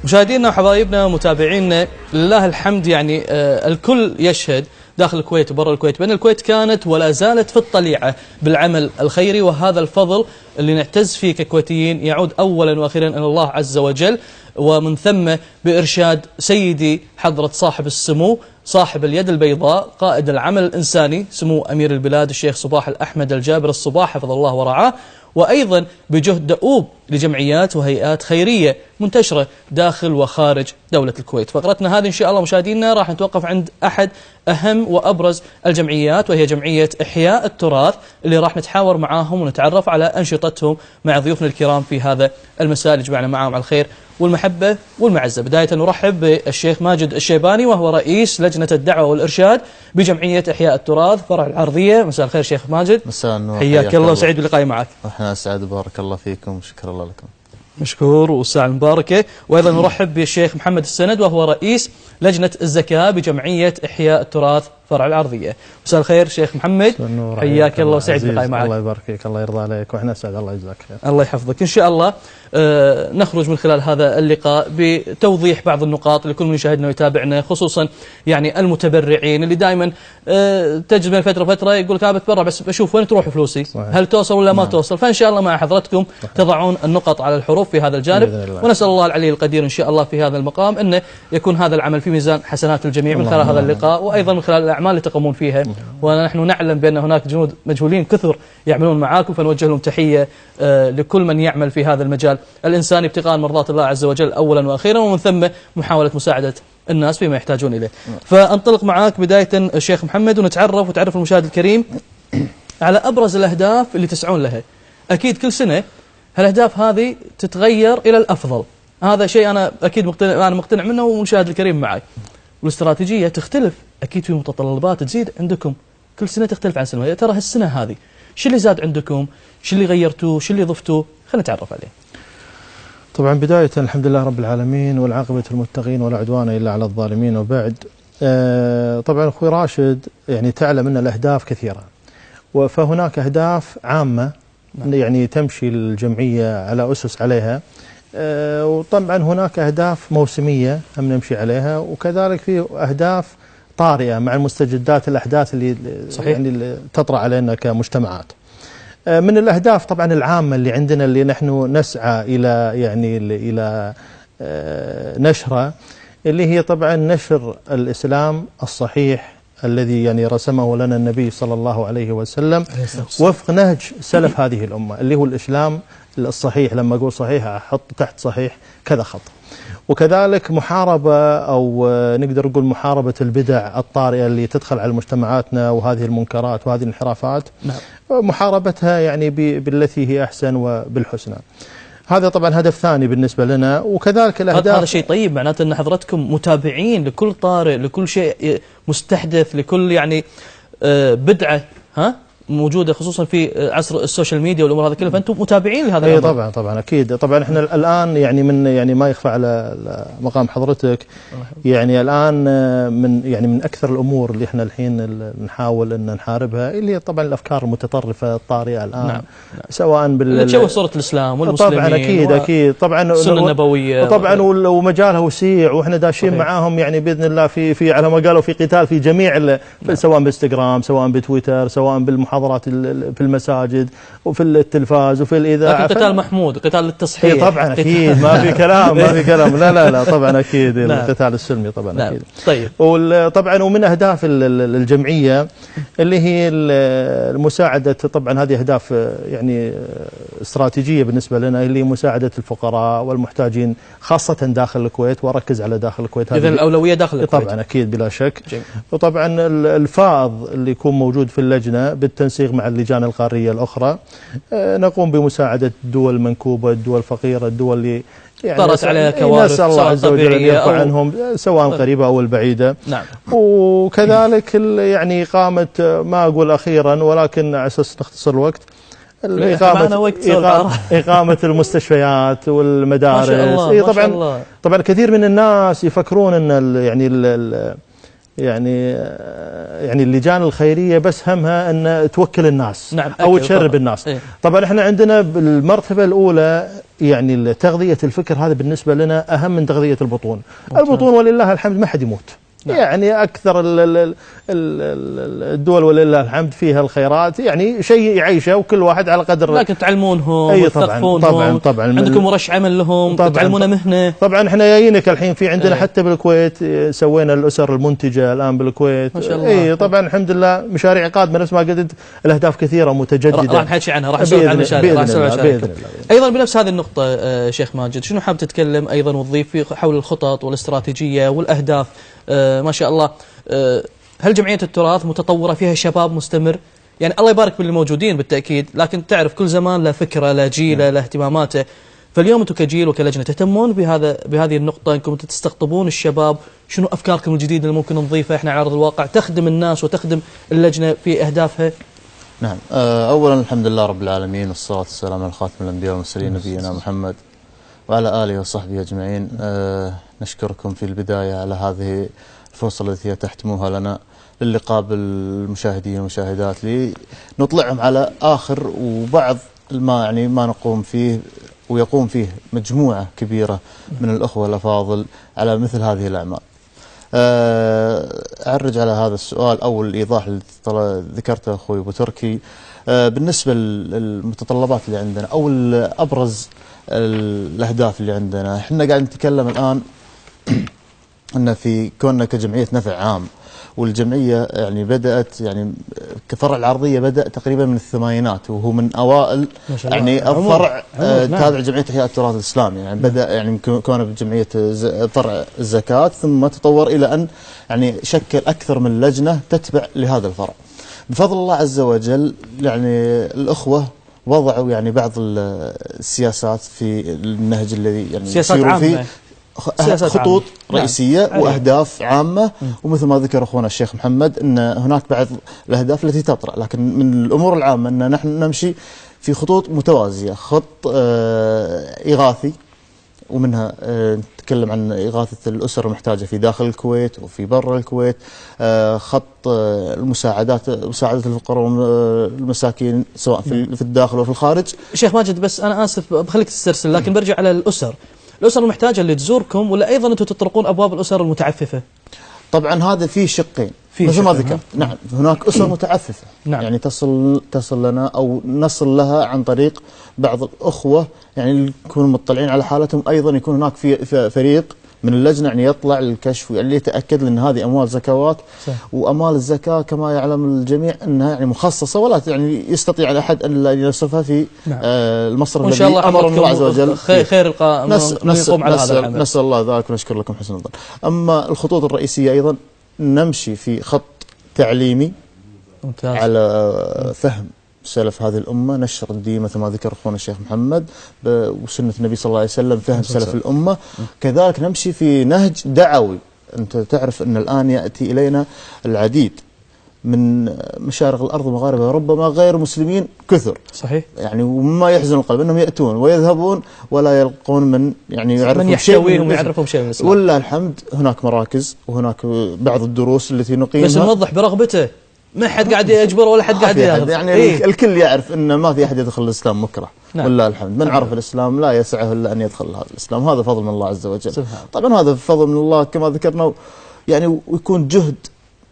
مشاهدينا وحبايبنا متابعينا، لله الحمد يعني الكل يشهد داخل الكويت وبرا الكويت بأن الكويت كانت ولا زالت في الطليعة بالعمل الخيري، وهذا الفضل اللي نعتز فيه ككويتيين يعود أولا وأخيرا إلى الله عز وجل، ومن ثم بإرشاد سيدي حضرة صاحب السمو صاحب اليد البيضاء قائد العمل الإنساني سمو أمير البلاد الشيخ صباح الأحمد الجابر الصباح حفظ الله ورعاه، وأيضا بجهد دؤوب لجمعيات وهيئات خيرية منتشرة داخل وخارج دولة الكويت. فقرتنا هذه إن شاء الله مشاهدينا راح نتوقف عند أحد أهم وأبرز الجمعيات، وهي جمعية إحياء التراث، اللي راح نتحاور معاهم ونتعرف على أنشطتهم مع ضيوفنا الكرام في هذا المساء اللي جمعنا معاهم على الخير والمحبة والمعزة. بداية نرحب بالشيخ ماجد الشيباني وهو رئيس لجنة الدعوة والإرشاد بجمعية إحياء التراث فرع العرضية. مساء الخير شيخ ماجد. مساء النور، حياك الله وسعيد باللقاء معك. احنا اسعد، بارك الله فيكم، شكرا الله لكم. مشكور والساعة المباركة. وأيضا نرحب بالشيخ محمد السند وهو رئيس لجنة الزكاة بجمعية إحياء التراث فرع العرضية. مساء الخير شيخ محمد، حياك الله وسعيد باللقاء معك. الله يبارك فيك، الله يرضى عليك، واحنا اسعد، الله يجزاك خير. الله يحفظك. إن شاء الله نخرج من خلال هذا اللقاء بتوضيح بعض النقاط لكل من يشاهدنا ويتابعنا، خصوصا يعني المتبرعين اللي دائما تجد من فترة فترة يقول لك أنا بتبرع بس بشوف وين تروح فلوسي، صحيح. هل توصل ولا ما توصل؟ فإن شاء الله مع حضرتكم تضعون النقط على الحروف في هذا الجانب، ونسأل الله العلي القدير إن شاء الله في هذا المقام أنه يكون هذا العمل في ميزان حسنات الجميع من خلال هذا اللقاء، وأيضا من خلال الأعمال اللي تقومون فيها. ونحن نعلم بأن هناك جنود مجهولين كثر يعملون معاكم، فنوجه لهم تحية لكل من يعمل في هذا المجال الإنساني ابتغاء مرضات الله عز وجل أولا وأخيرا، ومن ثم محاولة مساعدة الناس فيما يحتاجون إليه. فأنطلق معاك بداية الشيخ محمد ونتعرف وتعرف المشاهد الكريم على أبرز الأهداف اللي تسعون لها. أكيد كل سنة هالأهداف هذه تتغير إلى الأفضل، هذا شيء أنا أكيد مقتنع منه والمشاهد الكريم معي. والاستراتيجية تختلف أكيد، في متطلبات تزيد عندكم كل سنة تختلف عن سنة. ترى هالسنة هذه شو اللي زاد عندكم، شو اللي غيرتوه، شو اللي ضفتوه؟ خلينا نتعرف عليه. طبعا بداية الحمد لله رب العالمين، والعاقبة المتقين ولا عدوان إلا على الظالمين، وبعد طبعا أخوي راشد يعني تعلم أن الأهداف كثيرة، فهناك أهداف عامة يعني تمشي الجمعية على أسس عليها، وطبعا هناك أهداف موسمية هم نمشي عليها، وكذلك في أهداف طارئة مع المستجدات الأحداث اللي صحيح. يعني اللي تطرأ علينا كمجتمعات. من الأهداف طبعا العامة اللي عندنا اللي نحن نسعى إلى يعني إلى نشره، اللي هي طبعا نشر الإسلام الصحيح الذي يعني رسمه لنا النبي صلى الله عليه وسلم وفق نهج سلف هذه الأمة، اللي هو الإسلام الصحيح. لما أقول صحيح أحط تحت صحيح كذا خط. وكذلك محاربة أو نقدر نقول محاربة البدع الطارئة اللي تدخل على مجتمعاتنا، وهذه المنكرات وهذه الانحرافات، محاربتها يعني بالتي هي أحسن وبالحسنى. هذا طبعا هدف ثاني بالنسبة لنا. وكذلك الأهداف، هذا شيء طيب، معناته أن حضرتكم متابعين لكل طارئ، لكل شيء مستحدث، لكل يعني بدعة موجودة خصوصا في عصر السوشيال ميديا والأمور هذه كلها، فأنتم متابعين لهذا الأمر. طبعا أكيد. طبعا احنا الآن يعني من يعني ما يخفى على مقام حضرتك، يعني الآن من أكثر الأمور اللي احنا الحين نحاول أن نحاربها اللي هي طبعا الأفكار المتطرفة الطارئة الآن. نعم. سواء اللي تشوه صورة الإسلام والمسلمين. طبعا أكيد طبعا السنة النبوية طبعا، ومجالها وسيع، واحنا داشين معاهم يعني بإذن الله في على ما قالوا في قتال في جميع سواء بانستغرام، سواء بتويتر، سواء بالمحاضرات في المساجد وفي التلفاز وفي الإذاعة. لكن قتال محمود، قتال للتصحيح. طبعا أكيد ما في كلام ما في كلام. لا طبعا أكيد القتال السلمي طبعا. نعم. أكيد. طيب. طبعا ومن أهداف الجمعية اللي هي المساعدة، طبعا هذه أهداف يعني استراتيجية بالنسبة لنا، اللي هي مساعدة الفقراء والمحتاجين خاصة داخل الكويت، وأركز على داخل الكويت. إذن الأولوية داخل الكويت. طبعا أكيد بلا شك. جميل. وطبعا الفائض اللي يكون موجود في اللجنة بالتنسيق مع اللجان القارية الأخرى، نقوم بمساعدة الدول المنكوبة، الدول الفقيرة، الدول اللي يعني طرت عليها كوارث نسأل الله عز وجل أن يرفع عنهم سواء القريبة أو البعيدة. نعم. وكذلك يعني إقامة، ما أقول أخيرا ولكن على أساس نختصر الوقت، إقامة المستشفيات والمدارس. ما شاء الله. طبعا كثير من الناس يفكرون أن يعني يعني اللجان الخيرية بس همها أن توكل الناس، نعم، أو تشرب الناس. إيه؟ طبعا احنا عندنا بالمرتبة الأولى يعني تغذية الفكر، هذا بالنسبة لنا أهم من تغذية البطون. البطون ولله الحمد ما حد يموت. نعم. يعني أكثر الدول ولله الحمد فيها الخيرات، يعني شيء يعيشه وكل واحد على قدر. لكن تعلمونهم، أي طبعا عندكم ورش عمل لهم، تعلمون مهنة. طبعا احنا جايينك الحين في عندنا حتى بالكويت سوينا الأسر المنتجة الآن بالكويت ما شاء الله. طبعا الحمد لله مشاريع قادمة نفس ما قلت، الأهداف كثيرة ومتجددة، راح نحكي عنها، راح نسولف عن المشاريع، راح نسولف عن بإذن الله. أيضا بنفس هذه النقطة شيخ ماجد، شنو حاب تتكلم أيضا وتضيف في حول الخطط والاستراتيجية والأهداف؟ ما شاء الله، هل جمعية التراث متطورة فيها شباب مستمر؟ يعني الله يبارك بالموجودين بالتأكيد، لكن تعرف كل زمان له فكرة، له جيله، له اهتماماته. فاليوم أنتم كجيل وكلجنة تهتمون بهذه النقطة، أنكم تستقطبون الشباب، شنو أفكاركم الجديدة اللي ممكن نضيفها إحنا على أرض الواقع تخدم الناس وتخدم اللجنة في أهدافها؟ نعم، أولا الحمد لله رب العالمين، والصلاة والسلام على خاتم الأنبياء والمرسلين نبينا محمد وعلى آله وصحبه أجمعين. نشكركم في البداية على هذه الفرصة التي تحتموها لنا للقاء بالمشاهدين والمشاهدات، لنطلعهم على آخر وبعض ما نقوم فيه ويقوم فيه مجموعة كبيرة من الأخوة الأفاضل على مثل هذه الأعمال. أعرج على هذا السؤال أو الإيضاح اللي ذكرته أخوي أبو تركي. بالنسبة للمتطلبات اللي عندنا أو أبرز الأهداف اللي عندنا، احنا قاعد نتكلم الآن أن في كوننا كجمعية نفع عام، والجمعية يعني بدأت يعني كفرع العرضية بدأ تقريبا من الثمانينات، وهو من أوائل يعني الفرع تابع جمعية إحياء التراث الإسلامي. يعني بدأ يعني كونه بجمعية فرع الزكاة، ثم تطور إلى أن يعني شكل أكثر من لجنة تتبع لهذا الفرع. بفضل الله عز وجل يعني الأخوة وضعوا يعني بعض السياسات في النهج الذي يعني يسيروا فيه، خطوط رئيسية وأهداف عامة. ومثل ما ذكر أخونا الشيخ محمد أن هناك بعض الأهداف التي تطرأ، لكن من الأمور العامة أن نحن نمشي في خطوط متوازية، خط إغاثي، ومنها نتكلم عن إغاثة الأسر المحتاجة في داخل الكويت وفي برا الكويت، خط المساعدات، مساعدة الفقراء والمساكين سواء في الداخل وفي الخارج. شيخ ماجد بس أنا آسف بخليك تسترسل، لكن برجع على الأسر المحتاجة اللي تزوركم، ولا أيضا أنتم تطرقون أبواب الأسر المتعففة؟ طبعا هذا فيه شقين مثل ما ذكرت. نعم، هناك أسر متعففة. نعم. يعني تصل لنا أو نصل لها عن طريق بعض الأخوة يعني يكونوا مطلعين على حالتهم. أيضا يكون هناك في فريق من اللجنة يعني يطلع للكشف يعني يتأكد لأن هذه أموال زكوات. صح. وأموال الزكاة كما يعلم الجميع أنها يعني مخصصة، ولا يعني يستطيع الأحد أن يصرفها في نعم. المصرف الذي أمر الله عز وجل خير القائم يقوم على هذا العمل. نسأل الله ذلك ونشكر لكم حسن الظن. أما الخطوط الرئيسية أيضا نمشي في خط تعليمي ممتاز. على فهم سلف هذه الأمة، نشر الدين مثل ما ذكر أخونا الشيخ محمد وسنة النبي صلى الله عليه وسلم، فهم سلف الأمة. كذلك نمشي في نهج دعوي. أنت تعرف أن الآن يأتي إلينا العديد من مشارق الأرض ومغاربها، ربما غير مسلمين كثر. صحيح. يعني وما يحزن القلب أنهم يأتون ويذهبون ولا يلقون من يعني يعرفهم يحتويهم ويعرفهم شيء من الإسلام. ولله الحمد هناك مراكز وهناك بعض الدروس التي نقيمها، بس نوضح برغبته، ما حد قاعد يجبر ولا حد قاعد ياخذ. يعني إيه؟ الكل يعرف ان ما في احد يدخل الاسلام مكره. نعم. والله الحمد، من عرف الاسلام لا يسعه الا ان يدخل هذا الاسلام، هذا فضل من الله عز وجل. سبحان. طبعا هذا فضل من الله كما ذكرنا، يعني ويكون جهد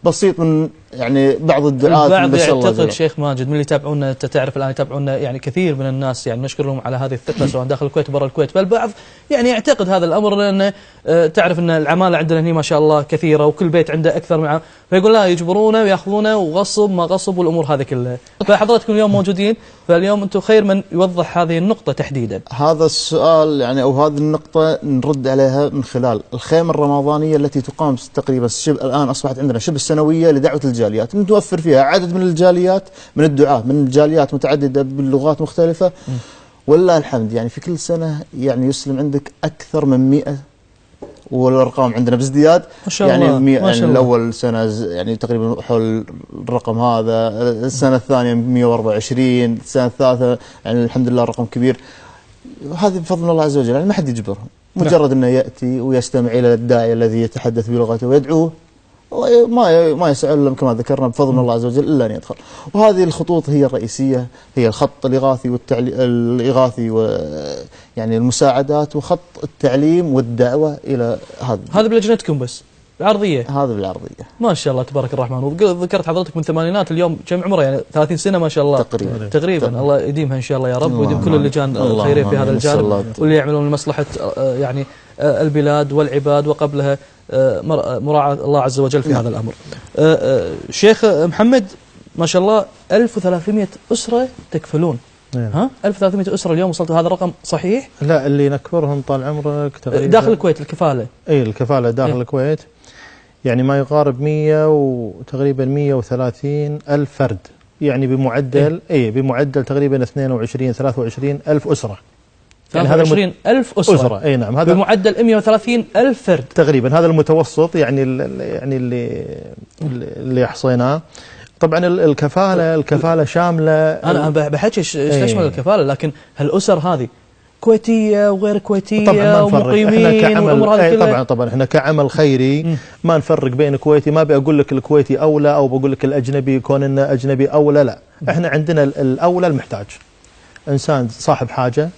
بسيط من يعني بعض الدعاة. البعض يعتقد شيخ ماجد من اللي يتابعونا، انت تعرف الان يتابعونا يعني كثير من الناس، يعني نشكر لهم على هذه الثقه سواء داخل الكويت وبرا الكويت، فالبعض يعني يعتقد هذا الامر، لان تعرف ان العماله عندنا هنا ما شاء الله كثيره وكل بيت عنده اكثر من فيقول لا يجبرونا وياخذونا وغصب ما غصب والامور هذه كلها. فحضراتكم اليوم موجودين، فاليوم انتم خير من يوضح هذه النقطه تحديدا. هذا السؤال يعني او هذه النقطه نرد عليها من خلال الخيمه الرمضانيه التي تقام تقريبا الان اصبحت عندنا شبه سنويه لدعوه الجاليات، نتوفر فيها عدد من الجاليات من الدعاة من جاليات متعدده باللغات مختلفه. والله الحمد يعني في كل سنه يعني يسلم عندك اكثر من 100، والارقام عندنا بازدياد. ما شاء الله. يعني 100 يعني الاول سنه يعني تقريبا حول الرقم هذا، السنه الثانيه 124، السنه الثالثه يعني الحمد لله رقم كبير. هذه بفضل الله عز وجل، يعني ما حد يجبرهم، مجرد انه ياتي ويستمع الى الداعي الذي يتحدث بلغته ويدعوه ما يسعلهم كما ذكرنا بفضل الله عز وجل إلا أن يدخل. وهذه الخطوط هي الرئيسية، هي الخط الإغاثي الإغاثي يعني المساعدات وخط التعليم والدعوة إلى هذا بلجنتكم بس العرضية؟ هذا بالعرضية ما شاء الله تبارك الرحمن. وذكرت حضرتك من الثمانينات، اليوم كم عمره يعني 30 سنة ما شاء الله تقريبا. الله يديمها إن شاء الله يا رب، ويديم كل اللجان الخيرية في هذا الجانب، واللي يعملون لمصلحة يعني البلاد والعباد وقبلها مراعاة الله عز وجل في هذا الأمر. شيخ محمد ما شاء الله 1300 أسرة تكفلون. ها 1300 أسرة اليوم وصلتوا هذا الرقم صحيح؟ لا اللي نكفرهم طال عمرك تقريبا داخل الكويت الكفالة. اي الكفالة داخل الكويت يعني ما يقارب 100 وتقريبا 130 ألف فرد، يعني بمعدل بمعدل تقريبا 22 23 ألف أسرة. 23 ألف أسرة. اي نعم، هذا بمعدل 130 ألف فرد تقريبا، هذا المتوسط يعني اللي احصيناه. طبعا الكفالة شاملة. أنا بحكي ايش تشمل الكفالة، لكن هالأسر هذه كويتية وغير كويتية ومقيمين والأمور هذه كلها. طبعا احنا كعمل خيري ما نفرق بين كويتي، ما بقول لك الكويتي أولى أو بقول لك الأجنبي كون إنه أجنبي أولى، لا احنا عندنا الأولى المحتاج، إنسان صاحب حاجة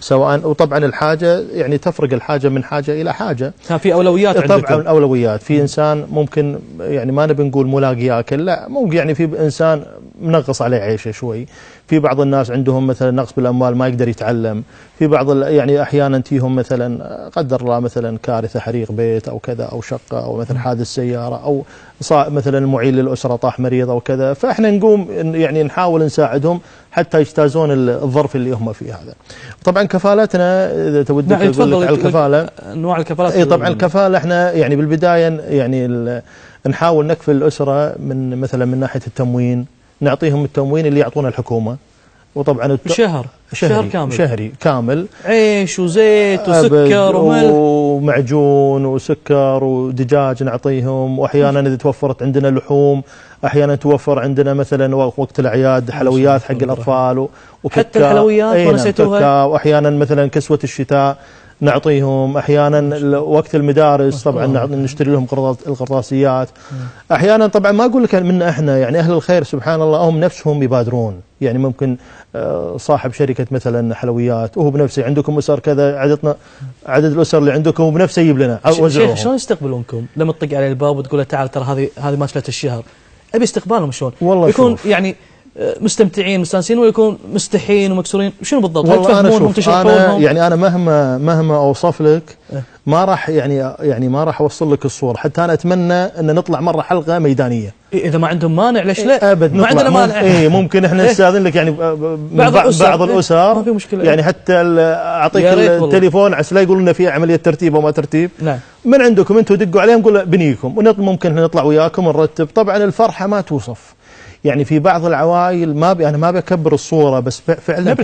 سواء، وطبعا الحاجة يعني تفرق الحاجة من حاجة إلى حاجة. كان في أولويات عندكم. طبعا أولويات، في إنسان ممكن يعني ما نبي نقول ملاقي ياكل، لا ممكن يعني في إنسان منغص عليه عيشه شوي، في بعض الناس عندهم مثلا نقص بالأموال ما يقدر يتعلم، في بعض يعني أحيانا تيهم مثلا قدر الله مثلا كارثة حريق بيت أو كذا أو شقة أو مثلا حادث سيارة أو مثلا المعين للأسرة طاح مريض أو كذا، فإحنا نقوم يعني نحاول نساعدهم حتى يجتازون الظرف اللي هم فيه هذا. طبعا كفالتنا إذا تودك أقول لك على الكفالة، أنواع الكفالات. أي طبعا الكفالة إحنا يعني بالبداية يعني نحاول نكفل الأسرة من مثلا من ناحية التموين، نعطيهم التموين اللي يعطونه الحكومة، وطبعا شهري كامل، عيش وزيت وسكر وملح ومعجون وسكر ودجاج نعطيهم، واحيانا اذا توفرت عندنا لحوم، احيانا توفر عندنا مثلا وقت الاعياد حلويات حق الاطفال حتى الحلويات ونسيتوها، واحيانا مثلا كسوة الشتاء نعطيهم، احيانا وقت المدارس طبعا نشتري لهم القرطاسيات، احيانا طبعا ما اقول لك منا احنا يعني اهل الخير سبحان الله هم نفسهم يبادرون، يعني ممكن صاحب شركة مثلا حلويات وهو بنفسه عندكم أسر كذا، عدد الأسر اللي عندكم بنفسه يجيب لنا وزعوهم. شلون يستقبلونكم لما تطق على الباب وتقول له تعال ترى هذه ماكلة الشهر؟ أبي استقبالهم شلون؟ والله يكون يعني مستمتعين مستانسين ويكون مستحين ومكسورين؟ شنو بالضبط؟ والله أنا يعني أنا مهما أوصف لك ما راح يعني ما راح أوصل لك الصورة، حتى أنا أتمنى أن نطلع مرة حلقة ميدانية. إذا ما عندهم مانع ليش لا؟ أبد ما عندنا مانع. ممكن إحنا نستأذن لك يعني بعض الأسر ما في مشكلة، يعني حتى أعطيك التليفون عسى لا يقولوا لنا في عملية ترتيب وما ترتيب. نعم. من عندكم أنتم دقوا عليهم قولوا بنيكم ممكن نطلع وياكم ونرتب. طبعا الفرحة ما توصف، يعني في بعض العوائل أنا ما بكبر الصورة، بس فعلا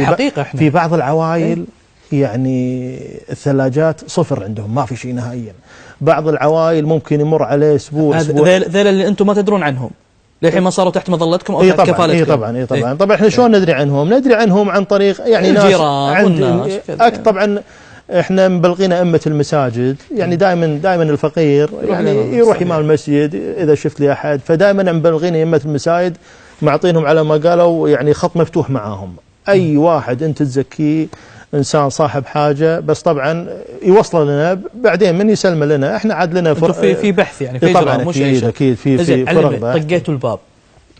في بعض العوائل يعني الثلاجات صفر عندهم، ما في شيء نهائيا. بعض العوائل ممكن يمر عليه اسبوع ذيل اللي انتم ما تدرون عنهم للحين ما صاروا تحت مظلتكم او تحت كفالتكم. طبعا احنا شلون ندري عنهم عن طريق يعني ناس طبعا احنا مبلغين ائمه المساجد، يعني دائما الفقير يعني يروح امام المسجد اذا شفت لي احد، فدائما مبلغين ائمه المساجد معطينهم على ما قالوا يعني خط مفتوح معاهم، اي واحد انت تزكيه انسان صاحب حاجه، بس طبعا يوصل لنا بعدين من يسلم لنا احنا عاد لنا في بحث يعني في طبعا مش اكيد في فرق. طقيتوا الباب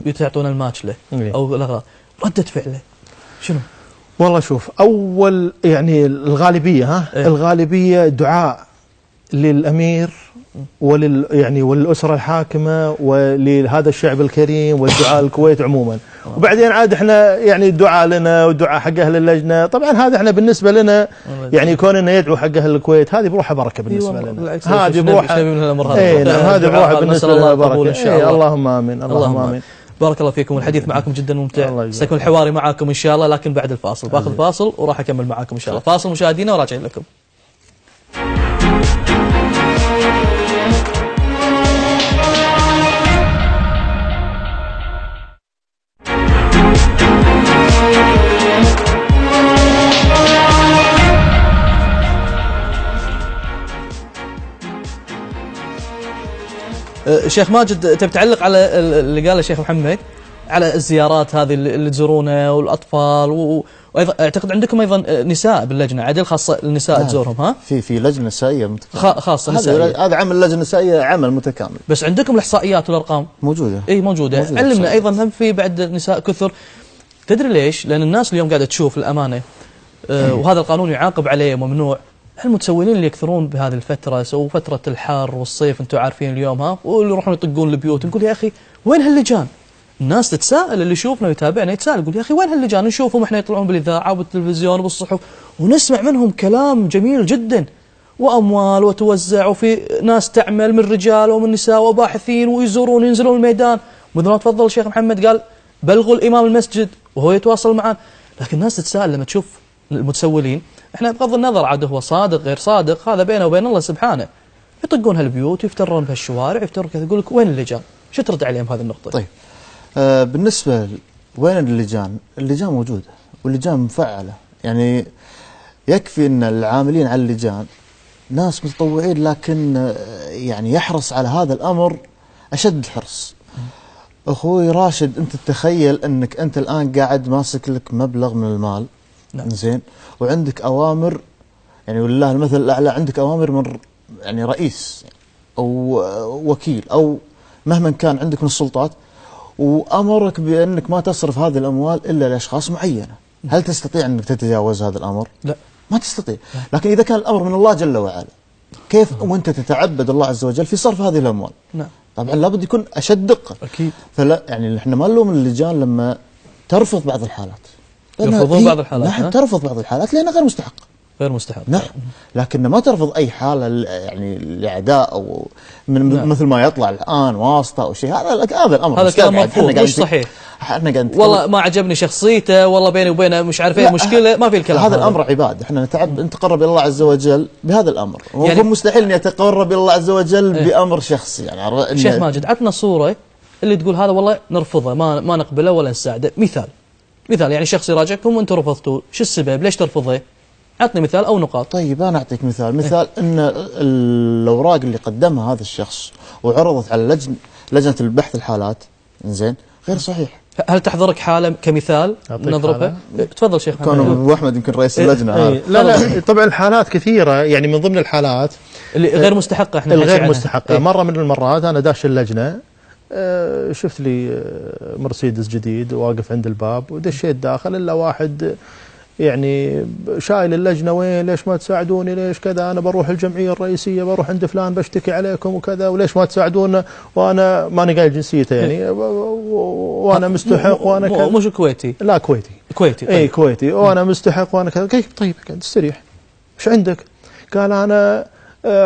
بتعطونا الماتشله او الاغراض، ردة فعله شنو؟ والله شوف، اول يعني الغالبيه الغالبيه دعاء للامير يعني والاسره الحاكمه ولهذا الشعب الكريم والدعاء الكويت عموما، وبعدين عاد احنا يعني الدعاء لنا ودعاء حق اهل اللجنه. طبعا هذا احنا بالنسبه لنا يعني كوننا يدعو حق اهل الكويت هذه بروحها بركه بالنسبه لنا، هذه بروحها هذه بروحها بالنسبه لنا بركه ان شاء الله. اللهم امين اللهم امين. بارك الله فيكم، الحديث معكم جدا ممتع، سيكون الحواري معكم ان شاء الله، لكن بعد الفاصل باخذ فاصل وراح اكمل معكم ان شاء الله. فاصل مشاهدينا وراجعين لكم. شيخ ماجد، تبي تعلق على اللي قاله الشيخ محمد على الزيارات هذه اللي تزورونها والاطفال وايضا اعتقد عندكم ايضا نساء باللجنه عدل خاصه النساء تزورهم، ها؟ في لجنه نسائيه متكامله خاصه نسائيه. هذا عمل اللجنه النسائيه عمل متكامل. بس عندكم الاحصائيات والارقام موجوده؟ اي موجوده. علمنا ايضا هم في بعد نساء كثر. تدري ليش؟ لان الناس اليوم قاعده تشوف الامانه وهذا القانون يعاقب عليه ممنوع. المتسولين اللي يكثرون بهذه الفتره، سو فتره الحر والصيف انتم عارفين اليوم، ها، واللي يروحون يطقون البيوت، نقول يا اخي وين هاللجان؟ الناس تتساءل، اللي يشوفنا ويتابعنا يتساءل، يقول يا اخي وين هاللجان؟ نشوفهم احنا يطلعون بالاذاعه وبالتلفزيون وبالصحف ونسمع منهم كلام جميل جدا، واموال وتوزع، وفي ناس تعمل من رجال ومن نساء وباحثين ويزورون ينزلون الميدان، مثل ما تفضل الشيخ محمد قال بلغوا الامام المسجد وهو يتواصل معنا. لكن الناس تتساءل لما تشوف المتسولين، احنا بغض النظر عاد هو صادق غير صادق هذا بينه وبين الله سبحانه، يطقون هالبيوت ويفترون بهالشوارع يفترون كذا، يقول لك وين اللجان؟ شو ترد عليهم بهذه النقطه؟ طيب بالنسبه وين اللجان؟ اللجان موجوده واللجان مفعله، يعني يكفي ان العاملين على اللجان ناس متطوعين، لكن يعني يحرص على هذا الامر اشد الحرص. اخوي راشد، انت تتخيل انك انت الان قاعد ماسك لك مبلغ من المال، نعم، زين، وعندك اوامر، يعني ولله المثل الاعلى، عندك اوامر من يعني رئيس او وكيل او مهما كان عندك من السلطات، وامرك بانك ما تصرف هذه الاموال الا لاشخاص معينه. هل تستطيع انك تتجاوز هذا الامر؟ لا، ما تستطيع. لكن اذا كان الامر من الله جل وعلا، كيف وانت تتعبد الله عز وجل في صرف هذه الاموال؟ نعم، طبعا لابد يكون اشد دقه. اكيد. فلا يعني احنا ما نلوم اللجان لما ترفض بعض الحالات، يرفضون بعض الحالات. نعم، ترفض بعض الحالات لانها غير مستحقه. غير مستحق. نعم، لكن ما ترفض اي حاله يعني لاعداء او من نعم. مثل ما يطلع الان واسطه او شيء. هذا الامر هذا كلام مرفوض مش صحيح. احنا قاعد والله ما عجبني شخصيته، والله بيني وبينه مش عارف ايه مشكله، ما في الكلام هذا الامر عباد، احنا نتقرب الى الله عز وجل بهذا الامر، يعني مستحيل ان يتقرب الى الله عز وجل بامر شخصي. يعني شيخ ماجد عطنا صوره اللي تقول هذا والله نرفضه، ما نقبله ولا نساعده. مثال يعني شخص يراجعكم وانتم رفضتوه، شو السبب؟ ليش ترفضه؟ عطني مثال او نقاط. طيب انا اعطيك مثال ان الاوراق اللي قدمها هذا الشخص وعرضت على لجنه البحث الحالات، زين، غير صحيح. هل تحضرك حالة كمثال نضربها؟ تفضل شيخ محمد. كان ابو احمد يمكن رئيس اللجنه. لا طبعا الحالات كثيره، يعني من ضمن الحالات اللي غير مستحقه، احنا الغير مستحقه. مره من المرات انا داش اللجنه، شفت لي مرسيدس جديد واقف عند الباب، ودشيت داخل الا واحد يعني شايل اللجنه، وين ليش ما تساعدوني؟ ليش كذا؟ انا بروح الجمعيه الرئيسيه، بروح عند فلان بشتكي عليكم وكذا، وليش ما تساعدونا؟ وانا ماني قايل جنسيته يعني، وانا مستحق وانا كذا. مش كويتي؟ لا كويتي. طيب. اي كويتي، وانا مستحق وانا كذا. طيب استريح، ايش عندك؟ قال انا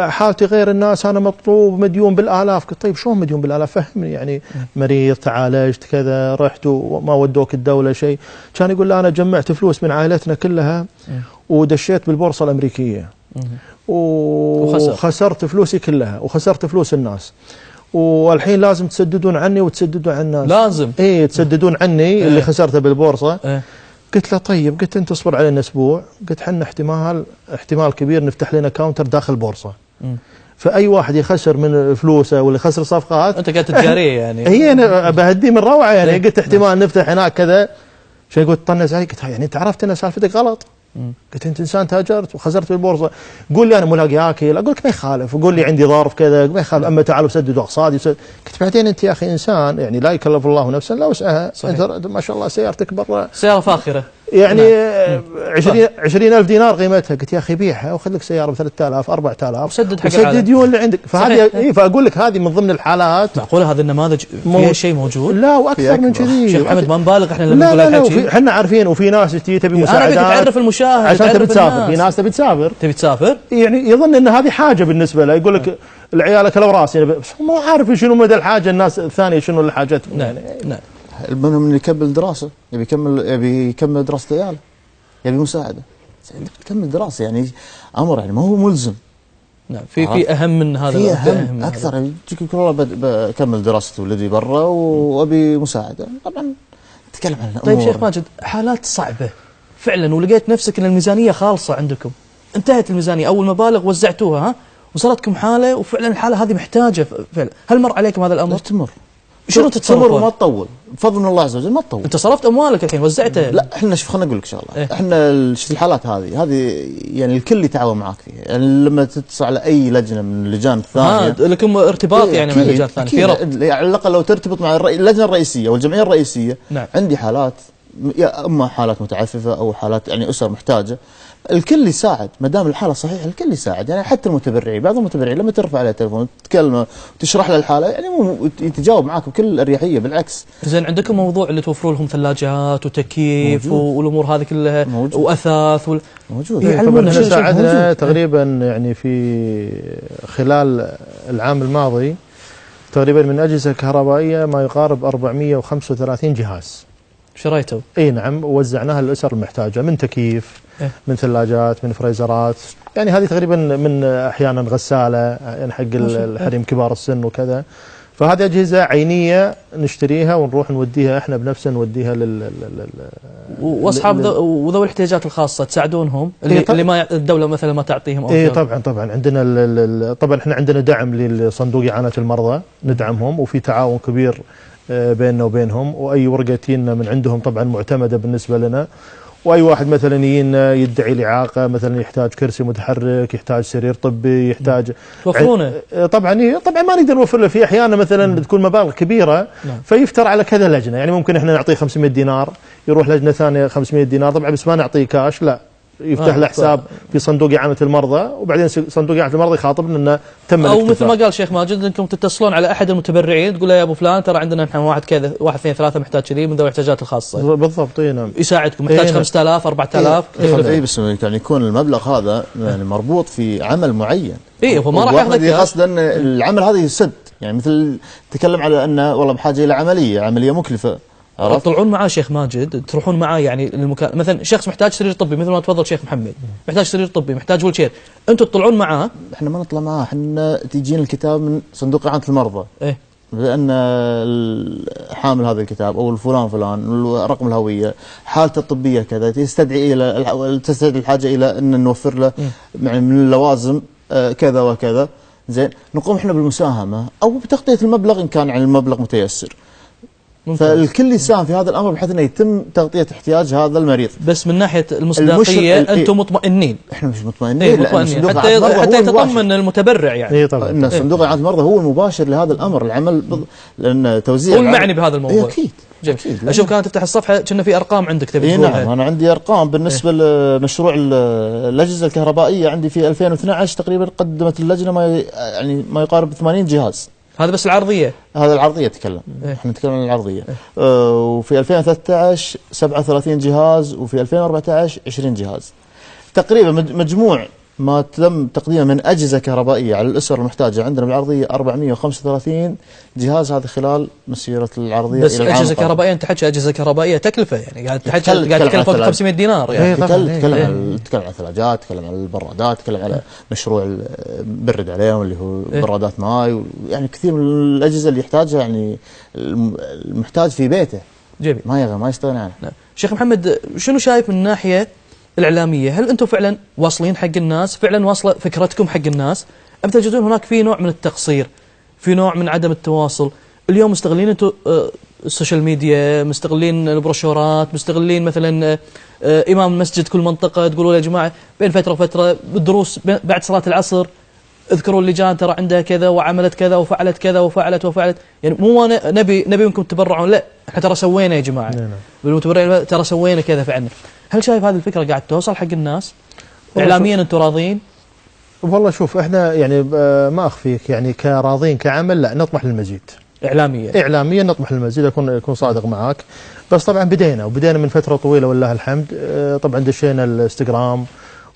حالتي غير الناس، انا مطلوب مديون بالالاف. قلت طيب شلون مديون بالالاف؟ فهمني يعني. مريض، تعالجت كذا، رحت وما ودوك الدوله شيء. كان يقول لي انا جمعت فلوس من عائلتنا كلها ودشيت بالبورصه الامريكيه وخسرت فلوسي كلها وخسرت فلوس الناس، والحين لازم تسددون عني وتسددون عن الناس. لازم تسددون عني اللي خسرته بالبورصه. قلت له طيب، قلت انت اصبر علينا اسبوع، قلت حنا احتمال كبير نفتح لنا كاونتر داخل البورصه. فاي واحد يخسر من فلوسه واللي خسر صفقات، انت قاعد تجاريه يعني. هي انا بهديه من روعه يعني. قلت احتمال نفتح هناك كذا شيء. قلت طنز علي، قلت يعني انت عرفت ان سالفتك غلط. قلت انت انسان تاجرت وخسرت بالبورصه. قول لي انا ملاقي اكل، اقول لك ما يخالف، وقول لي عندي ظرف كذا ما يخالف، اما تعالوا سددوا اقساطي. قلت بعدين انت يا اخي انسان، يعني لا يكلف الله نفسا الا وسعها. انت ما شاء الله سيارتك برا سياره فاخره يعني 20,000 دينار قيمتها. قلت يا اخي بيعها وخذ لك سياره ب 3,000 4,000 وسدد حق العالم، وسدد ديون اللي عندك. فهذه فاقول لك هذه من ضمن الحالات. معقوله هذا النماذج فيها شيء موجود؟ لا واكثر من كذي. شيخ محمد ما نبالغ احنا لما نقول هالحكي. احنا عارفين، وفي ناس تبي مساعدات. انا تعرف المشاهد عشان تبي تسافر. في ناس تبي تسافر يعني يظن ان هذه حاجه بالنسبه له، يقول لك العيال اكلوا راسي، بس مو عارف شنو مدى الحاجه الناس الثانيه، شنو الحاجتهم. نعم. من يكمل دراسه، يبي يكمل دراسه عياله، يبي مساعده. انت بتكمل دراسه يعني امر يعني ما هو ملزم. نعم، في اهم من هذا. في اهم اكثر. يجيك يقول والله بكمل دراسه ولدي برا وابي مساعده. طبعا نتكلم عن الامور. طيب شيخ ماجد، حالات صعبه فعلا ولقيت نفسك ان الميزانيه خالصه عندكم، انتهت الميزانيه او المبالغ وزعتوها، ها، وصلتكم حاله وفعلا الحاله هذه محتاجه فعلا، هل مر عليكم هذا الامر؟ تمر شنو تمر تتصرفون؟ وما تطول بفضل من الله عز وجل، ما تطول. انت صرفت اموالك الحين وزعتها. لا احنا شوف خلينا اقول لك شغله، احنا شفت الحالات هذه يعني الكل يتعاون معاك فيها، يعني لما تتصل على اي لجنه من اللجان الثانيه لكم ارتباط يعني مع اللجان الثانيه في ربط، يعني على الاقل لو ترتبط مع اللجنه الرئيسيه والجمعيه الرئيسيه. نعم. عندي حالات يا اما حالات متعففه او حالات يعني اسر محتاجه، الكل يساعد ما دام الحاله صحيحه، الكل يساعد، يعني حتى المتبرعين، بعض المتبرعين لما ترفع عليه تليفون تتكلم وتشرح له الحاله يعني يتجاوب معك بكل اريحيه، بالعكس. زين عندكم موضوع اللي توفروا لهم ثلاجات وتكييف والامور هذه كلها موجود. واثاث موجود. طبعا احنا ساعدنا تقريبا يعني في خلال العام الماضي تقريبا من اجهزه كهربائيه ما يقارب 435 جهاز شريتوا. اي نعم، ووزعناها للاسر المحتاجه، من تكييف من ثلاجات من فريزرات، يعني هذه تقريبا من احيانا غساله يعني حق الحريم كبار السن وكذا. فهذه اجهزه عينيه نشتريها ونروح نوديها احنا بنفسنا، نوديها واصحاب وذوي الاحتياجات الخاصه تساعدونهم اللي ما الدوله مثلا ما تعطيهم. اي طبعا عندنا طبعا احنا عندنا دعم لصندوق اعانه المرضى ندعمهم، وفي تعاون كبير بيننا وبينهم، واي ورقه تجينا من عندهم طبعا معتمده بالنسبه لنا. واي واحد مثلا يجينا يدعي الاعاقه، مثلا يحتاج كرسي متحرك، يحتاج سرير طبي، يحتاج توفرونه. طبعا ما نقدر نوفر له، في احيانا مثلا تكون مبالغ كبيره فيفتر على كذا لجنه، يعني ممكن احنا نعطيه 500 دينار يروح لجنه ثانيه 500 دينار، طبعا بس ما نعطيه كاش، لا يفتح له حساب في صندوق إعانة المرضى، وبعدين صندوق إعانة المرضى يخاطبنا انه تم او مثل ما قال شيخ ماجد انكم تتصلون على احد المتبرعين تقول له يا ابو فلان ترى عندنا نحن واحد كذا 1 2 3 محتاج كذي من ذوي الاحتياجات الخاصه. بالضبط. اي نعم. يساعدكم، محتاج 5000 4000. اي بس يعني يكون المبلغ هذا يعني مربوط في عمل معين. اي هو ما راح ياخذ قصد ان العمل هذا يسد، يعني مثل تكلم على انه والله بحاجه الى عمليه مكلفه، تطلعون معاه شيخ ماجد، تروحون معاه يعني للمكان، مثلا شخص محتاج سرير طبي مثل ما تفضل شيخ محمد، محتاج سرير طبي، محتاج ويل شير، انتم تطلعون معاه. احنا ما نطلع معاه، احنا تجينا الكتاب من صندوق إعانة المرضى. ايه لان حامل هذا الكتاب او فلان رقم الهويه حالته الطبيه كذا تستدعي الحاجه الى ان نوفر له يعني من اللوازم كذا وكذا. زين نقوم احنا بالمساهمه او بتغطيه المبلغ ان كان يعني المبلغ متيسر. فالكل يساهم في هذا الامر بحيث انه يتم تغطيه احتياج هذا المريض. بس من ناحيه المصداقيه انتم مطمئنين؟ احنا مش مطمئنين. حتى يتطمن المتبرع يعني. اي طبعا. ان صندوق إعانة المرضى هو المباشر لهذا الامر، العمل لان توزيع هو المعني بهذا الموضوع. اكيد. اشوف كانت تفتح الصفحه كنا في ارقام عندك تبي تقولها. نعم انا عندي ارقام بالنسبه لمشروع الاجهزه الكهربائيه. عندي في 2012 تقريبا قدمت اللجنه ما يقارب 80 جهاز. هذا بس العرضيه؟ هذا العرضيه اتكلم. احنا نتكلم عن العرضيه. وفي 2013 37 جهاز، وفي 2014 20 جهاز. تقريبا مجموع ما تم تقديمه من اجهزه كهربائيه على الاسر المحتاجه عندنا بالعرضيه 435 جهاز، هذا خلال مسيره العرضيه. بس الى اجهزه كهربائيه، انت تحكي اجهزه كهربائيه تكلفه يعني قاعد تكلف فوق 500 دينار يعني. تتكلم عن الثلاجات، تتكلم عن البرادات، تتكلم على مشروع برد عليهم اللي هو برادات ماي، يعني كثير من الاجهزه اللي يحتاجها يعني المحتاج في بيته. جميل. ما يستغني عنها. شيخ محمد شنو شايف من الناحيه الإعلامية؟ هل أنتم فعلا واصلين حق الناس؟ فعلا واصلة فكرتكم حق الناس؟ أم تجدون هناك في نوع من التقصير، في نوع من عدم التواصل؟ اليوم مستغلين أنتم السوشيال ميديا، مستغلين البروشورات، مستغلين مثلا إمام المسجد كل منطقة تقولوا له يا جماعة بين فترة وفترة بالدروس بعد صلاة العصر اذكروا اللجان ترى عندها كذا وعملت كذا وفعلت كذا وفعلت، يعني مو نبي منكم تبرعون، لا احنا ترى سوينا يا جماعة بالمتبرعين ترى سوينا كذا فعلنا. هل شايف هذه الفكرة قاعد توصل حق الناس؟ إعلاميا أنتم راضين؟ والله شوف احنا يعني ما أخفيك يعني كراضين كعمل لا نطمح للمزيد. إعلاميا نطمح للمزيد، أكون صادق معك. بس طبعا بدينا من فترة طويلة والله الحمد. طبعا دشينا الانستغرام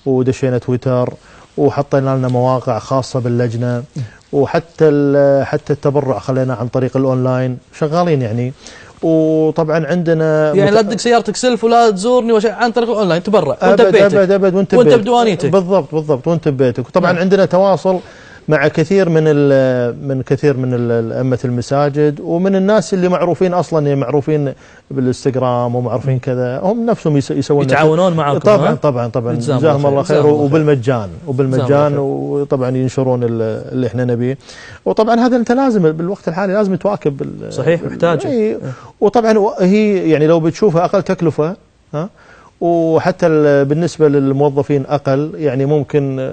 ودشينا تويتر وحطينا لنا مواقع خاصة باللجنة، وحتى التبرع خلينا عن طريق الأونلاين شغالين يعني. وطبعا عندنا يعني لا تدق سيارتك سلف ولا تزورني عن طريق الاونلاين تبرع وانت ببيتك أبد وانت بديوانيتك. بالضبط وانت ببيتك. وطبعا عندنا تواصل مع كثير من أئمة المساجد ومن الناس اللي معروفين أصلا، معروفين بالانستغرام ومعروفين كذا، هم نفسهم يسوون يتعاونون معكم. طبعا جزاهم الله خير، وبالمجان وطبعا ينشرون اللي احنا نبيه. وطبعا هذا انت لازم بالوقت الحالي لازم تواكب. صحيح، محتاج. وطبعا هي يعني لو بتشوفها اقل تكلفه، وحتى بالنسبة للموظفين أقل، يعني ممكن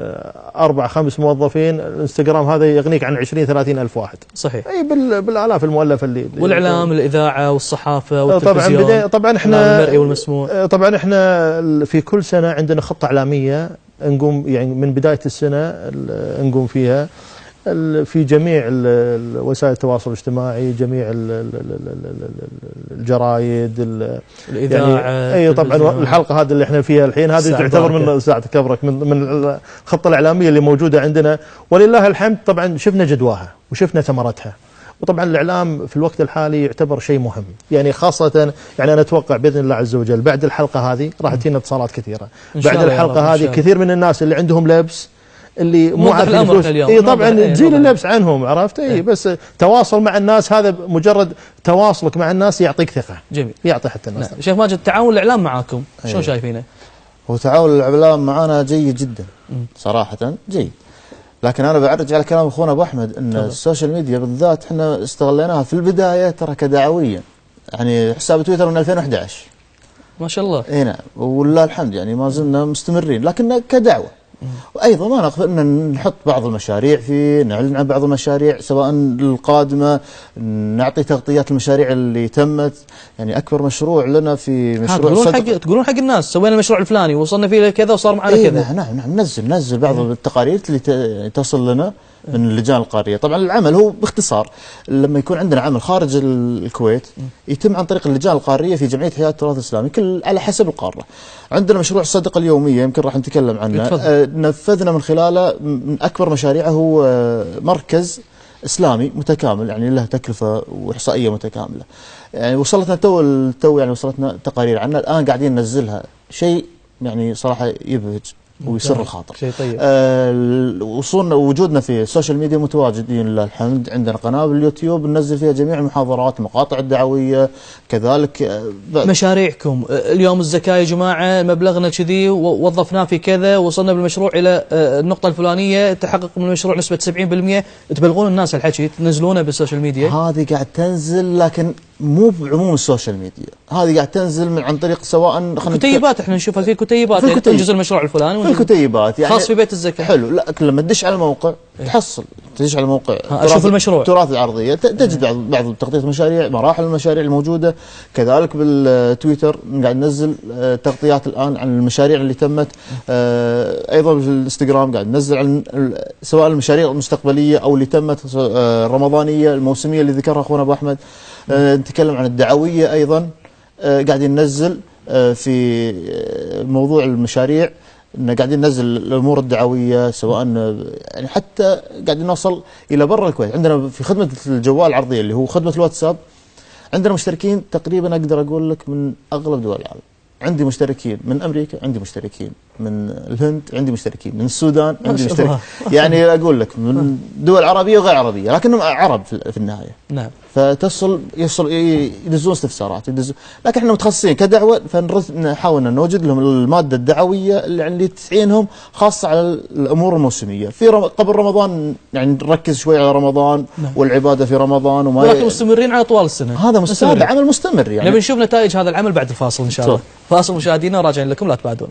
4-5 موظفين، الانستغرام هذا يغنيك عن 20-30 ألف واحد. صحيح. أي بالآلاف المؤلفة اللي والإعلام، الإذاعة والصحافة والتلفزيون، طبعا احنا المرئي والمسموع. طبعا احنا في كل سنة عندنا خطة إعلامية نقوم يعني من بداية السنة نقوم فيها في جميع وسائل التواصل الاجتماعي، جميع الجرايد، الإذاعة، يعني أي طبعا الحلقة هذه اللي احنا فيها الحين هذه تعتبر من ساعة كبرك من الخطة الإعلامية اللي موجودة عندنا، ولله الحمد. طبعا شفنا جدواها وشفنا ثمرتها، وطبعا الإعلام في الوقت الحالي يعتبر شيء مهم، يعني خاصة يعني أنا أتوقع بإذن الله عز وجل بعد الحلقة هذه راح تجينا اتصالات كثيرة. بعد الحلقة هذه كثير من الناس اللي عندهم لبس، اللي مو عارفين فلوس، طبعا تزيل اللبس عنهم، عرفت؟ بس تواصل مع الناس، هذا مجرد تواصلك مع الناس يعطيك ثقة. جميل. يعطي حتى الناس. شيخ ماجد، تعاون الإعلام معاكم شلون شايفينه؟ هو تعاون الإعلام معنا جيد جدا، صراحة جيد. لكن أنا برجع على كلام أخونا أبو أحمد أن السوشيال ميديا بالذات احنا استغليناها في البداية ترى كدعويا، يعني حساب تويتر من 2011 ما شاء الله. اي نعم، ولله الحمد يعني ما زلنا مستمرين، لكن كدعوة. وأيضا ما نغفل أن نحط بعض المشاريع فيه، نعلن عن بعض المشاريع سواء القادمة، نعطي تغطيات المشاريع اللي تمت. يعني أكبر مشروع لنا في مشروع تقولون حق الناس سوينا المشروع الفلاني وصلنا فيه كذا وصار معنا كذا. نعم ننزل بعض التقارير اللي تصل لنا من اللجان القارية. طبعا العمل هو باختصار لما يكون عندنا عمل خارج الكويت يتم عن طريق اللجان القارية في جمعية حياة التراث الإسلامي كل على حسب القارة. عندنا مشروع الصدقة اليومية يمكن راح نتكلم عنه، نفذنا من خلاله من أكبر مشاريعه هو مركز إسلامي متكامل، يعني له تكلفة وإحصائية متكاملة. يعني وصلتنا تو يعني وصلتنا تقارير عنه الآن قاعدين ننزلها، شيء يعني صراحة يبهج ويسر الخاطر. شيء طيب. وصولنا وجودنا في السوشيال ميديا متواجدين لله الحمد. عندنا قناة باليوتيوب ننزل فيها جميع المحاضرات، المقاطع الدعوية كذلك. مشاريعكم اليوم الزكاة يا جماعة مبلغنا كذي ووظفناه في كذا، وصلنا بالمشروع إلى النقطة الفلانية، تحقق من المشروع نسبة 70%، تبلغون الناس الحكي تنزلونه بالسوشيال ميديا. هذه قاعد تنزل لكن مو بعموم السوشيال ميديا، هذه قاعد تنزل من عن طريق سواء كتيبات، احنا نشوفها في كتيبات، يعني تنجز المشروع الفلاني في الكتيبات يعني خاص في بيت الزكاة. حلو. لا لما تدش على الموقع تحصل، تدش على الموقع اشوف المشروع التراث العرضية، تجد بعض تغطية المشاريع، مراحل المشاريع الموجودة. كذلك بالتويتر قاعد ننزل تغطيات الآن عن المشاريع اللي تمت. أيضا بالانستغرام قاعد ننزل عن سواء المشاريع المستقبلية أو اللي تمت الرمضانية الموسمية اللي ذكرها أخونا أبو أحمد. نتكلم عن الدعوية أيضا، قاعدين ننزل في موضوع المشاريع، قاعدين ننزل الأمور الدعوية سواء يعني حتى قاعدين نوصل إلى برا الكويت. عندنا في خدمة الجوال العرضية اللي هو خدمة الواتساب عندنا مشتركين تقريبا أقدر أقول لك من أغلب دول العالم. عندي مشتركين من أمريكا، عندي مشتركين من الهند، عندي مشتركين من السودان، عندي مشتركين يعني أقول لك من دول عربية وغير عربية لكنهم عرب في النهاية. نعم. يصل يدزون استفسارات لكن احنا متخصصين كدعوة، فنحاول نوجد لهم المادة الدعوية اللي تسعينهم خاصة على الأمور الموسمية. في قبل رمضان يعني نركز شوي على رمضان. نعم. والعبادة في رمضان ولكن مستمرين على طوال السنة. هذا هذا عمل مستمر يعني. نبي نشوف نتائج هذا العمل بعد الفاصل إن شاء الله. فاصل مشاهدينا وراجعين لكم، لا تبعدون.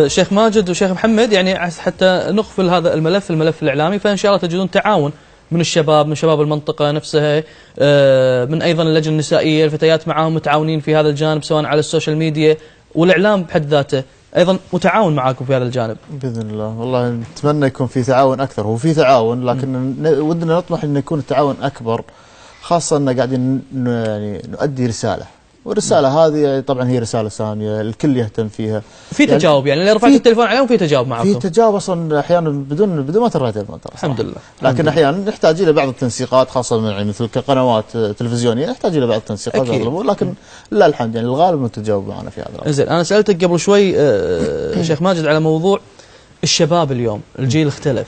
شيخ ماجد وشيخ محمد، يعني حتى نقفل هذا الملف الإعلامي، فإن شاء الله تجدون تعاون من الشباب، من شباب المنطقة نفسها، من أيضا اللجنة النسائية، الفتيات معاهم متعاونين في هذا الجانب سواء على السوشيال ميديا، والإعلام بحد ذاته أيضا متعاون معاكم في هذا الجانب. بإذن الله، والله نتمنى يكون في تعاون أكثر. هو في تعاون لكن ودنا نطمح أن يكون التعاون أكبر، خاصة أن قاعدين يعني نؤدي رسالة والرساله هذه طبعا هي رساله ساميه الكل يهتم فيها. في تجاوب يعني اللي رفعت التليفون عليهم في تجاوب معكم؟ في تجاوب اصلا احيانا بدون ما ترى تليفون ترى الحمد لله. لكن احيانا نحتاج الى بعض التنسيقات خاصه يعني مثل كقنوات تلفزيونيه نحتاج الى بعض التنسيقات بعض الامور، لكن لله الحمد يعني الغالب متجاوب معنا في هذا الامر. زين انا سالتك قبل شوي شيخ ماجد على موضوع الشباب اليوم، الجيل اختلف.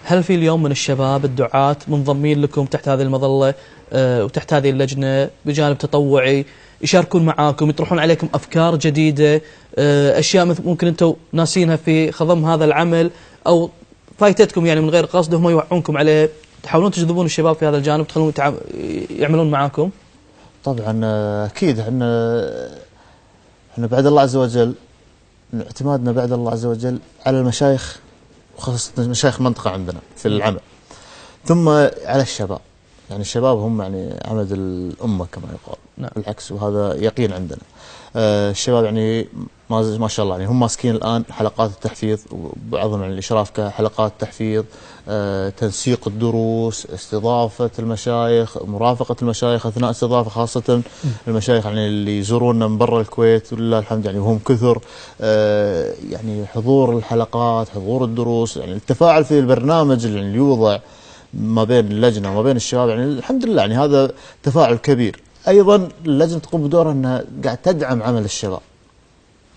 هل في اليوم من الشباب الدعاة منضمين لكم تحت هذه المظله وتحت هذه اللجنه بجانب تطوعي يشاركون معاكم يطرحون عليكم افكار جديده، اشياء ممكن انتم ناسينها في خضم هذا العمل او فايتتكم يعني من غير قصد هم يوعونكم عليه، تحاولون تجذبون الشباب في هذا الجانب تخلون يعملون معاكم؟ طبعا اكيد احنا بعد الله عز وجل اعتمادنا بعد الله عز وجل على المشايخ وخاصه مشايخ المنطقه عندنا في العمل، ثم على الشباب. يعني الشباب هم يعني عمد الامه كما يقال. نعم. بالعكس وهذا يقين عندنا. الشباب يعني ما شاء الله يعني هم ماسكين الان حلقات التحفيظ وبعضهم يعني الاشراف كحلقات تحفيظ، تنسيق الدروس، استضافه المشايخ، مرافقه المشايخ اثناء استضافه خاصه المشايخ يعني اللي يزورونا من برا الكويت ولله الحمد يعني وهم كثر، يعني حضور الحلقات، حضور الدروس، يعني التفاعل في البرنامج اللي يوضع ما بين اللجنه وما بين الشباب، يعني الحمد لله يعني هذا تفاعل كبير. ايضا اللجنه تقوم بدورها انها قاعد تدعم عمل الشباب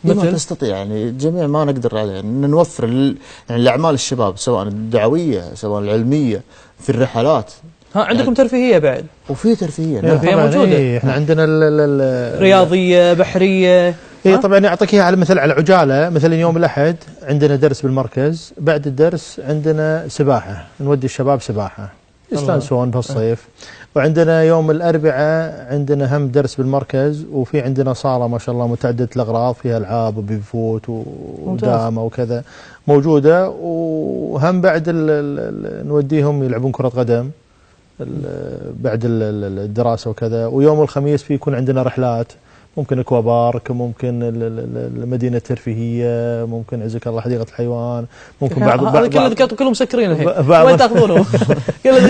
بما تستطيع، يعني جميع ما نقدر عليه ان نوفر يعني لاعمال الشباب سواء الدعويه سواء العلميه في الرحلات. عندكم يعني ترفيهيه بعد؟ وفي ترفيهيه ترفيهيه موجوده. إيه احنا عندنا رياضيه بحريه. اي طبعا يعطيك اياها على مثل على عجاله، مثلا يوم الاحد عندنا درس بالمركز، بعد الدرس عندنا سباحه، نودي الشباب سباحه يستانسون بهالصيف. وعندنا يوم الاربعاء عندنا هم درس بالمركز، وفي عندنا صاله ما شاء الله متعدده الاغراض فيها العاب وبيفوت ودامه وكذا موجوده، وهم بعد نوديهم يلعبون كره قدم بعد الدراسه وكذا. ويوم الخميس في يكون عندنا رحلات، ممكن اكوا بارك، ممكن المدينه الترفيهيه، ممكن عزك الله حديقه الحيوان، ممكن هذا كله ذكرته كلهم مسكرين الحين. وين تاخذونه؟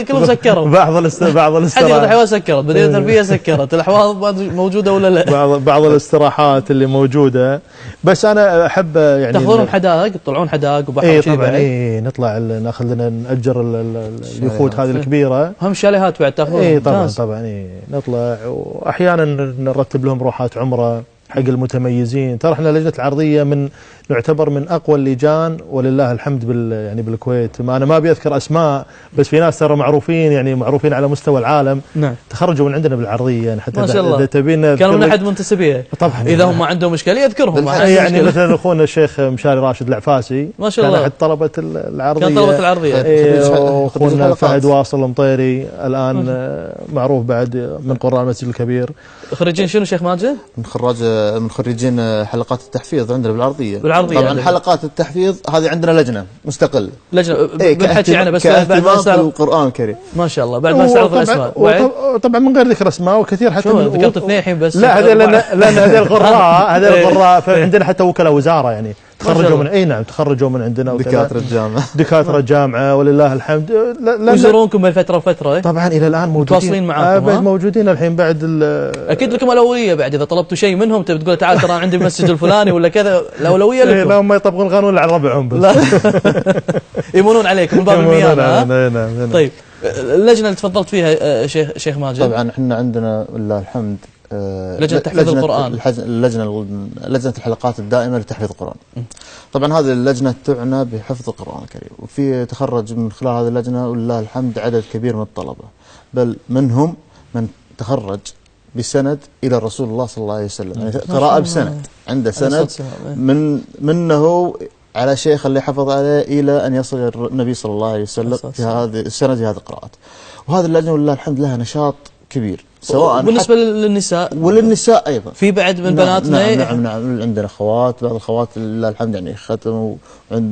كلهم سكروا. بعض الاستراحات حديقه الحيوان سكرت، مدينه الترفيه سكرت، الاحواض موجوده ولا لا؟ بعض الاستراحات اللي موجوده. بس انا احب يعني تاخذونهم حدائق، تطلعون حدائق وبحر. اي طبعا اي نطلع ناخذ لنا ناجر اليخوت هذه الكبيره، هم شاليهات بعد تاخذونهم. اي طبعا اي نطلع، واحيانا نرتب لهم روحات عمره حق المتميزين. ترى احنا لجنه العرضيه نعتبر من اقوى اللجان ولله الحمد يعني بالكويت. ما انا ما ابي اذكر اسماء، بس في ناس ترى معروفين، يعني معروفين على مستوى العالم. نعم. تخرجوا من عندنا بالعرضيه يعني حتى ما شاء الله. تبين كانوا من احد منتسبيه. طبعا اذا هم ما عندهم اشكاليه يذكرهم. يعني مثلا اخونا الشيخ مشاري راشد العفاسي ما شاء الله كان احد طلبه العرضيه. كان طلبه العرضيه. اخونا فهد واصل المطيري الان معروف بعد من قراء المسجد الكبير. خريجين شنو شيخ ماجد؟ من خريجين حلقات التحفيظ عندنا بالعرضيه. طبعا يعني حلقات التحفيظ هذه عندنا لجنه مستقله. لجنه بالحكي عنها بس بعد ما نستعرض القران الكريم. ما شاء الله بعد ما نستعرض الاسماء. طبعا من غير ذكر اسماء وكثير حتى ذكرت اثنين الحين بس. لا هذول القراء فعندنا حتى وكلاء وزاره يعني تخرجوا من نعم تخرجوا من عندنا دكاتره الجامعه ولله الحمد. يزورونكم بين فتره وفتره طبعا الى الان موجودين متواصلين معاكم. موجودين الحين بعد اكيد لكم الاولويه بعد اذا طلبتوا شيء منهم تبي تقول تعال ترى عندي المسجد الفلاني ولا كذا الاولويه لكم. لا هم يطبقون القانون على ربعهم بس يمونون عليكم من باب المياه. نعم. طيب اللجنه اللي تفضلت فيها شيخ ماجد. طبعا احنا عندنا ولله الحمد لجنة تحفيظ القرآن. لجنة الحلقات الدائمة لتحفيظ القرآن. طبعا هذه اللجنة تعنى بحفظ القرآن الكريم، وفي تخرج من خلال هذه اللجنة ولله الحمد عدد كبير من الطلبة، بل منهم من تخرج بسند إلى رسول الله صلى الله عليه وسلم، يعني قراءة بسند، عنده سند منه على شيخ اللي حفظ عليه إلى أن يصل إلى النبي صلى الله عليه وسلم في هذه السند في هذه القراءات. وهذه اللجنة ولله الحمد لها نشاط كبير سواء بالنسبه للنساء وللنساء ايضا في بعد من بناتنا. نعم عندنا اخوات، بعض الاخوات لله الحمد يعني ختموا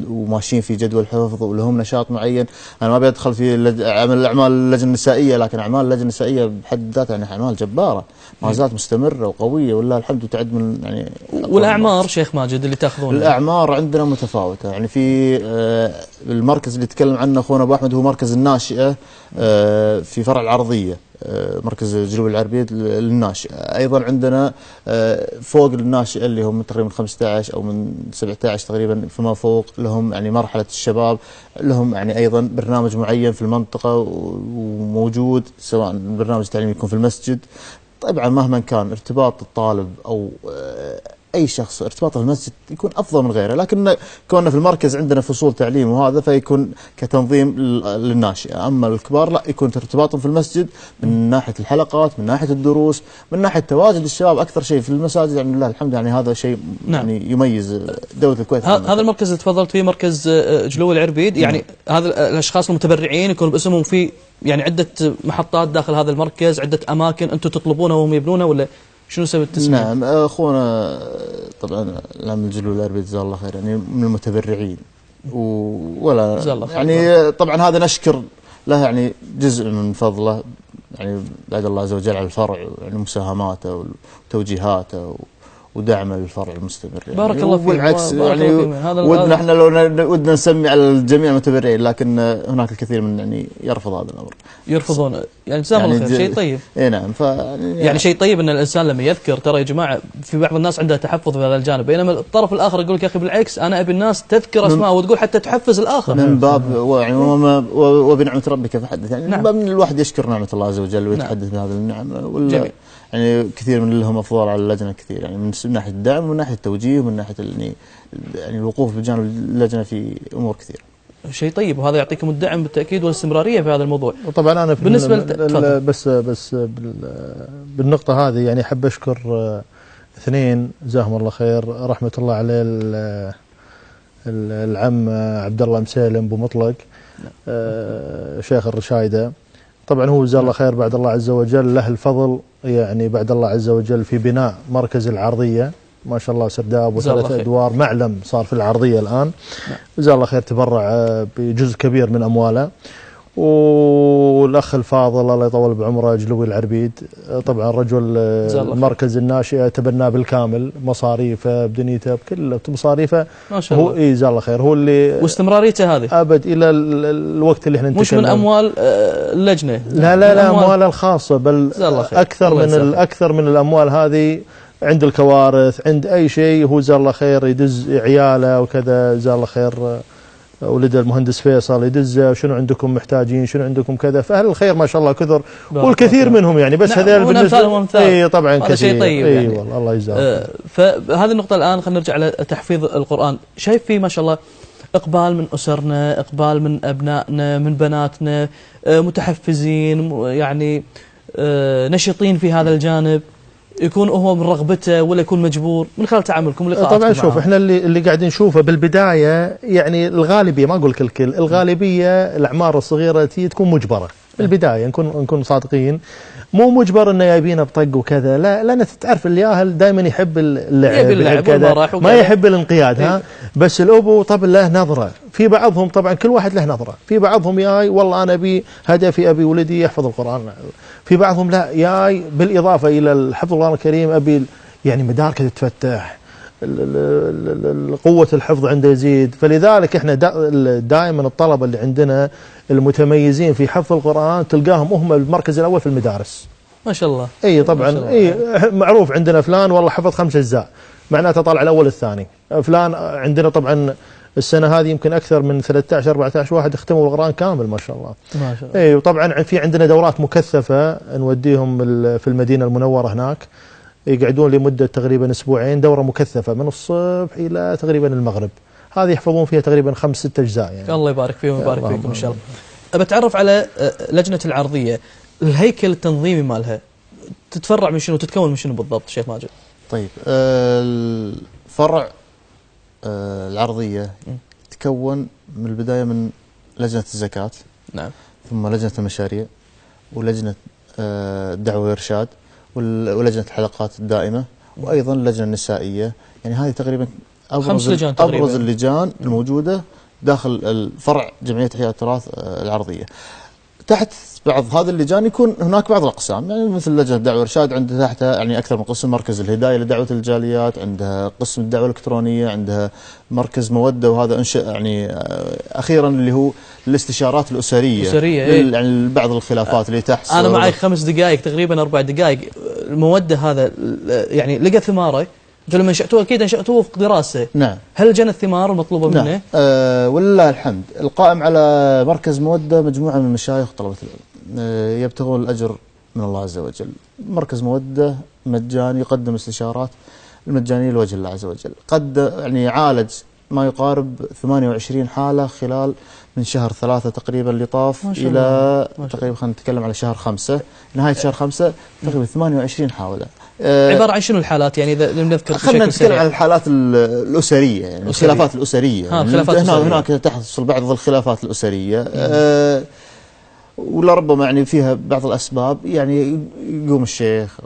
وماشيين في جدول حفظ ولهم نشاط معين. انا ما بدخل في عمل الاعمال اللجنه النسائيه، لكن اعمال اللجنه النسائيه بحد ذاتها يعني اعمال جباره ما زالت مستمره وقويه ولله الحمد وتعد من يعني. والاعمار شيخ ماجد اللي تاخذونها؟ الاعمار عندنا متفاوته، يعني في المركز اللي تكلم عنه اخونا ابو احمد هو مركز الناشئه في فرع العرضيه، مركز جنوب جلوي العربيد للناشئ. أيضا عندنا فوق الناشئ اللي هم تقريبا 15 أو من 17 تقريبا فما فوق، لهم يعني مرحلة الشباب، لهم يعني أيضا برنامج معين في المنطقة وموجود، سواء البرنامج التعليمي يكون في المسجد. طبعا مهما كان ارتباط الطالب أو أي شخص ارتباطه في المسجد يكون أفضل من غيره، لكن كوننا في المركز عندنا فصول تعليم وهذا فيكون كتنظيم للناشئة. أما الكبار لا، يكون ارتباطهم في المسجد من ناحية الحلقات، من ناحية الدروس، من ناحية تواجد الشباب أكثر شيء في المساجد. يعني لله الحمد، يعني هذا شيء يعني يميز دولة الكويت. هذا المركز اللي تفضلت فيه مركز جلوي العربيد، يعني هذا الأشخاص المتبرعين يكون باسمهم في يعني عدة محطات داخل هذا المركز، عدة أماكن أنتم تطلبونها وهم يبنونها، ولا شنو سبب التسمية؟ نعم اخونا طبعا العم الجلوي العربيد جزاه الله خير يعني من المتبرعين ولا يعني طبعا هذا نشكر له يعني جزء من فضله، يعني بعد الله عز وجل على الفرع يعني مساهماته وتوجيهاته ودعمه للفرع المستمر. يعني بارك الله فيك. بالعكس يعني ودنا احنا لو ودنا نسمي على الجميع المتبرعين، لكن هناك الكثير من يعني يرفض هذا الامر. يرفضون يعني جزاهم الله خير، شيء طيب. اي نعم. يعني شيء طيب ان الانسان لما يذكر، ترى يا جماعه في بعض الناس عندها تحفظ في هذا الجانب، بينما الطرف الاخر يقول لك يا اخي بالعكس انا ابي الناس تذكر اسماء وتقول حتى تحفز الاخر. من باب يعني وبنعمه ربك فحدث، يعني من باب ان الواحد يشكر نعمه الله عز وجل ويتحدث بهذه النعمه. ولا يعني كثير من لهم افضال على اللجنه كثير، يعني من ناحيه الدعم ومن ناحيه التوجيه ومن ناحيه يعني الوقوف بجانب اللجنه في امور كثير. شيء طيب، وهذا يعطيكم الدعم بالتاكيد والاستمراريه في هذا الموضوع. وطبعا انا بالنسبه بس بالنقطه هذه يعني احب اشكر اثنين جزاهم الله خير، رحمه الله عليه العم عبد الله مسالم ابو مطلق شيخ الرشايده. طبعا هو جزاه الله خير بعد الله عز وجل له الفضل، يعني بعد الله عز وجل في بناء مركز العرضيه، ما شاء الله سرداب وثلاث ادوار، معلم صار في العرضيه الان. جزاه الله خير تبرع بجزء كبير من امواله. والاخ الفاضل الله يطول بعمره جلوي العربيد، طبعا رجل مركز الناشئه تبناه بالكامل، مصاريفه بدنيته بكل مصاريفه ما شاء الله. هو جزاه الله خير، هو اللي واستمراريته هذه ابد الى الوقت اللي احنا نتكلم، مش من اموال اللجنه، لا امواله الخاصه، بل اكثر من الاموال هذه عند الكوارث، عند اي شيء هو جزاه الله خير يدز عياله وكذا. جزاه الله خير ولد المهندس فيصل يدز شنو عندكم محتاجين، شنو عندكم كذا، فاهل الخير ما شاء الله كثر والكثير منهم يعني. بس هذول بالنسبه اي طبعا هذا شيء طيب اي يعني. والله الله يجزاهم. فهذه النقطه الان خلينا نرجع على تحفيظ القران. شايف فيه ما شاء الله اقبال من اسرنا، اقبال من ابنائنا، من بناتنا، متحفزين يعني نشطين في هذا الجانب، يكون هو من رغبته ولا يكون مجبور من خلال تعاملكم ولقاءاتكم؟ طبعا شوف احنا اللي قاعدين نشوفه بالبدايه يعني الغالبيه، ما اقول الكل، الغالبيه الاعمار الصغيره تكون مجبره بالبدايه، نكون صادقين، مو مجبر انه يبينا بطق وكذا، لا لان تعرف الياهل دائما يحب اللعب كذا، ما يحب الانقياد. ها بس الابو طبعا له نظره، في بعضهم طبعا كل واحد له نظره، في بعضهم ياي والله انا ابي هدفي ابي ولدي يحفظ القران، في بعضهم لا ياي بالاضافه الى حفظ القران الكريم ابي يعني مداركه تتفتح، قوة الحفظ عنده يزيد. فلذلك احنا دائما الطلبة اللي عندنا المتميزين في حفظ القرآن تلقاهم هم المركز الأول في المدارس. ما شاء الله. اي طبعا اي معروف عندنا فلان والله حفظ 5 أجزاء، معناته طالع الأول الثاني. فلان عندنا طبعا السنة هذه يمكن أكثر من 13 14 واحد اختموا القرآن كامل ما شاء الله. ما شاء الله. اي وطبعا في عندنا دورات مكثفة نوديهم في المدينة المنورة هناك، يقعدون لمدة تقريبا أسبوعين، دورة مكثفة من الصبح إلى تقريبا المغرب، هذه يحفظون فيها تقريبا 5 6 أجزاء يعني. الله يبارك فيهم ويبارك فيكم إن شاء الله. بتعرف على لجنة العرضية، الهيكل التنظيمي مالها تتفرع من شنو، تتكون من شنو بالضبط شيخ ماجد؟ طيب الفرع العرضية تكون من البداية من لجنة الزكاة، نعم، ثم لجنة المشاريع، ولجنة الدعوة والإرشاد، ولجنة الحلقات الدائمة، وأيضا اللجنة النسائية. يعني هذه تقريبا أبرز اللجان الموجودة داخل الفرع جمعية إحياء التراث العرضية. تحت بعض هذه اللجان يكون هناك بعض الاقسام، يعني مثل لجنه الدعوه والارشاد عندها تحتها يعني اكثر من قسم، مركز الهدايه لدعوه الجاليات، عندها قسم الدعوه الالكترونيه، عندها مركز موده، وهذا انشئ يعني اخيرا اللي هو الاستشارات الاسريه يعني بعض الخلافات اللي تحصل. انا معي 5 دقائق تقريبا 4 دقائق. الموده هذا يعني لقى ثماره، انتم لما انشاتوه اكيد انشاتوه وفق دراسه. نعم. هل جنت الثمار المطلوبه منه؟ ولله الحمد. القائم على مركز موده مجموعه من المشايخ وطلبه العلم يبتغون الاجر من الله عز وجل. مركز موده مجاني، يقدم استشارات المجانيه لوجه الله عز وجل. قد يعني عالج ما يقارب 28 حاله خلال من شهر 3 تقريبا اللي طاف الى تقريبا خلينا نتكلم على شهر 5، نهايه شهر 5 تقريبا 28 حاله. عباره عن شنو الحالات يعني اذا نذكر؟ خلينا نتكلم عن الحالات الاسريه، يعني الخلافات الاسريه. هناك تحصل بعض الخلافات الاسريه ولربما يعني فيها بعض الاسباب، يعني يقوم الشيخ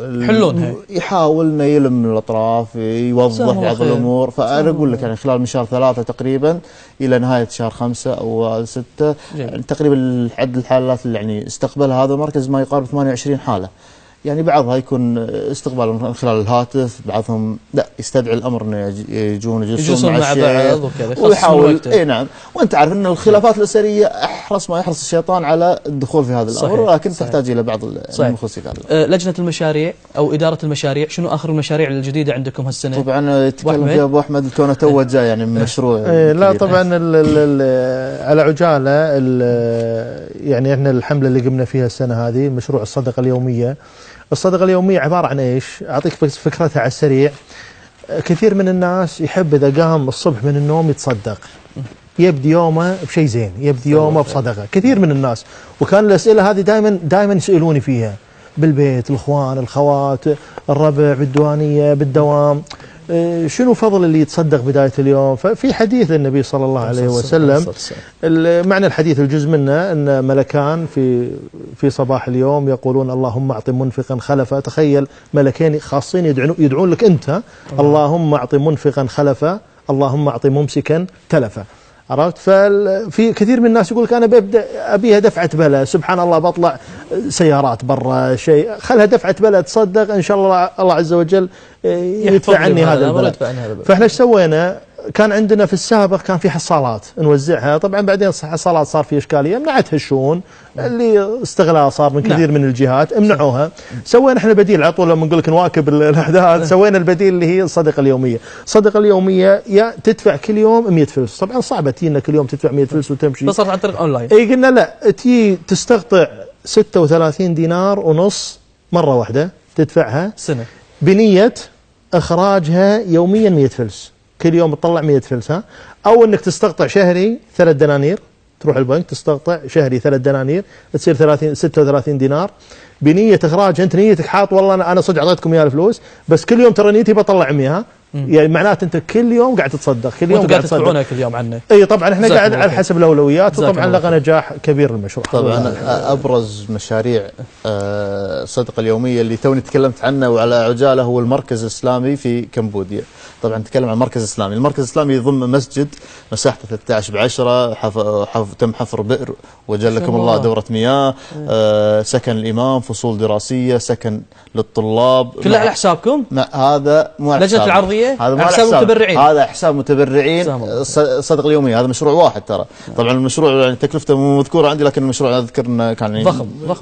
يحلونها، يحاول انه يلم الاطراف، يوضح بعض الامور. فانا اقول لك يعني خلال من شهر 3 تقريبا الى نهايه شهر 5 او 6 يعني تقريبا عدد الحالات اللي يعني استقبلها هذا المركز ما يقارب 28 حاله. يعني بعضها يكون استقبال من خلال الهاتف، بعضهم لا يستدعي الامر انه يجلسون مع بعض وكذا ويحاول. اي نعم. وانت عارف ان الخلافات الاسريه احرص ما يحرص الشيطان على الدخول في هذا الامر، ولكن تحتاج الى بعض المختصين في هذا. لجنه المشاريع او اداره المشاريع، شنو اخر المشاريع الجديده عندكم هالسنه؟ طبعا يتكلم فيها ابو احمد كونه تو جاي يعني من مشروع. لا طبعا على عجاله، يعني احنا الحمله اللي قمنا فيها السنه هذه مشروع الصدقه اليوميه. الصدقة اليومية عبارة عن ايش؟ اعطيك بس فكرتها على السريع. كثير من الناس يحب اذا قام الصبح من النوم يتصدق، يبدي يومه بشيء زين، يبدي يومه بصدقة. كثير من الناس، وكان الاسئلة هذه دائما يسألوني فيها بالبيت، الاخوان، الخوات، الربع، بالديوانية، بالدوام، شنو فضل اللي يتصدق بداية اليوم؟ ففي حديث للنبي صلى الله عليه وسلم، معنى الحديث الجزء منه أن ملكان في صباح اليوم يقولون اللهم أعط منفقا خلفا. تخيل ملكين خاصين يدعون لك أنت، اللهم أعط منفقا خلفا، اللهم أعط ممسكا تلفا. عرفت؟ ففي كثير من الناس يقول لك انا ابيها دفعه بلا، سبحان الله بطلع سيارات برا شيء، خلها دفعه بلا تصدق ان شاء الله الله عز وجل يدفع عني هذا البلاء. فاحنا ايش سوينا؟ كان عندنا في السابق كان في حصالات نوزعها، طبعا بعدين الحصالات صار في اشكاليه، منعتها الشؤون اللي استغلال صار من كثير من الجهات، امنعوها. سوينا احنا بديل على طول لما نقول لك نواكب الاحداث، سوينا البديل اللي هي الصدقه اليوميه. الصدقه اليوميه يا تدفع كل يوم 100 فلس، طبعا صعبه تجينا كل يوم تدفع 100 فلس وتمشي، بس عن طريق اونلاين. اي قلنا لا، تجي تستقطع 36 دينار ونص مره واحده تدفعها سنه بنيه اخراجها يوميا 100 فلس، كل يوم تطلع 100 فلس. او انك تستقطع شهري 3 دنانير، تروح البنك تستقطع شهري 3 دنانير تصير 36 دينار بنيه اخراج. انت نيتك حاط والله انا صدق اعطيتكم اياها الفلوس، بس كل يوم ترى نيتي بطلع 100، يعني معناته انت كل يوم قاعد تتصدق، كل يوم قاعد تدفعونها كل يوم عنه. اي طبعا احنا قاعد على حسب الاولويات، وطبعا لقى نجاح كبير المشروع. طبعا ابرز مشاريع الصدقه اليوميه اللي توني تكلمت عنه وعلى عجاله هو المركز الاسلامي في كمبوديا. طبعا نتكلم عن المركز الاسلامي. المركز الاسلامي يضم مسجد مساحته 13 ب10، تم حفر بئر وجلكم الله دوره مياه، سكن الامام، فصول دراسيه، سكن للطلاب. كله على حسابكم؟ هذا مو على لجنه العرضيه، هذا على حساب المتبرعين. هذا حساب متبرعين. الصدقه اليوميه هذا مشروع واحد ترى. طبعا المشروع يعني تكلفته مو مذكوره عندي، لكن المشروع اذكر انه كان يعني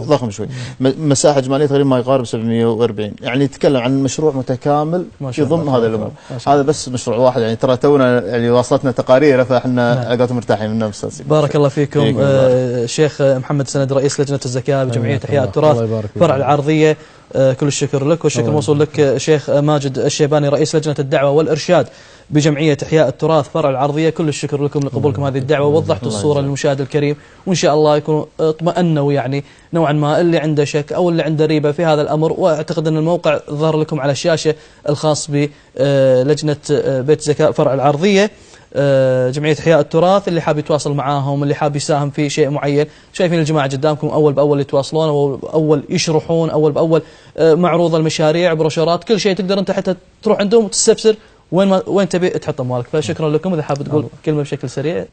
ضخم شوي. مساحه اجماليه تقريبا ما يقارب 740. يعني نتكلم عن مشروع متكامل يضم هذا الامور. هذا بس مشروع واحد، يعني ترى تونا يعني واصلتنا تقارير، فاحنا علاقات مرتاحين منه. بارك الله فيكم. الشيخ محمد سند رئيس لجنه الزكاه بجمعيه احياء التراث فرع العرضيه، كل الشكر لك، والشكر موصول لك شيخ ماجد الشيباني رئيس لجنة الدعوة والإرشاد بجمعية إحياء التراث فرع العرضية. كل الشكر لكم لقبولكم هذه الدعوة، ووضحتوا الصورة للمشاهد الكريم، وإن شاء الله يكونوا اطمأنوا يعني نوعا ما اللي عنده شك أو اللي عنده ريبة في هذا الأمر. وأعتقد أن الموقع ظهر لكم على الشاشة الخاص بلجنة بيت زكاة فرع العرضية جمعية إحياء التراث. اللي حاب يتواصل معاهم، اللي حاب يساهم في شيء معين، شايفين الجماعة قدامكم أول بأول يتواصلون، أول بأول يشرحون، أول بأول معروض المشاريع، بروشورات، كل شيء تقدر أنت حتى تروح عندهم وتستفسر وين تبي تحط أموالك. فشكرا لكم. إذا حاب تقول كلمة بشكل سريع.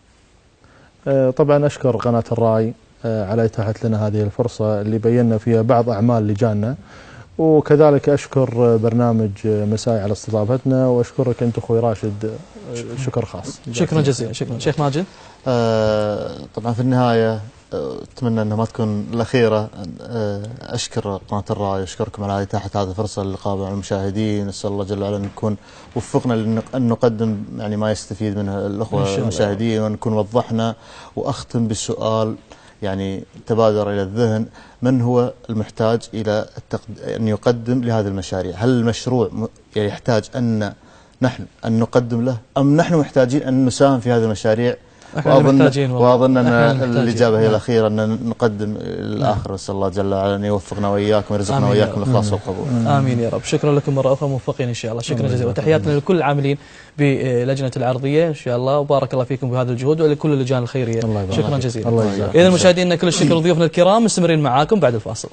طبعا أشكر قناة الراي على إتاحة لنا هذه الفرصة اللي بينا فيها بعض أعمال لجاننا، وكذلك أشكر برنامج مساء على استضافتنا، وأشكرك أنت أخوي راشد شكر خاص. شكرا جزيلا. شكرا شيخ ماجد. طبعا في النهاية أتمنى أنها ما تكون الأخيرة. أشكر قناة الرأي، أشكركم على إتاحة هذه الفرصة للقاء مع المشاهدين. نسأل الله جل وعلا أن نكون وفقنا أن نقدم يعني ما يستفيد منه الأخوة المشاهدين، وأن نكون وضحنا. وأختم بالسؤال يعني تبادر إلى الذهن: من هو المحتاج إلى أن يقدم لهذه المشاريع؟ هل المشروع يحتاج أن نحن أن نقدم له، أم نحن محتاجين أن نساهم في هذه المشاريع؟ وأظن أن الإجابة هي الأخيرة، أن نقدم الآخر. نسأل الله جل وعلا أن يوفقنا وإياكم ويرزقنا وإياكم الإخلاص والقبول. آمين يا رب. شكرا لكم مرة أخرى، موفقين إن شاء الله. شكرا جزيلا، وتحياتنا لكل العاملين بلجنة العرضية إن شاء الله، وبارك الله فيكم بهذا الجهود ولكل اللجان الخيرية. شكرا جزيلا. إذا مشاهدينا كل الشكر، وضيوفنا الكرام مستمرين معاكم بعد الفاصل.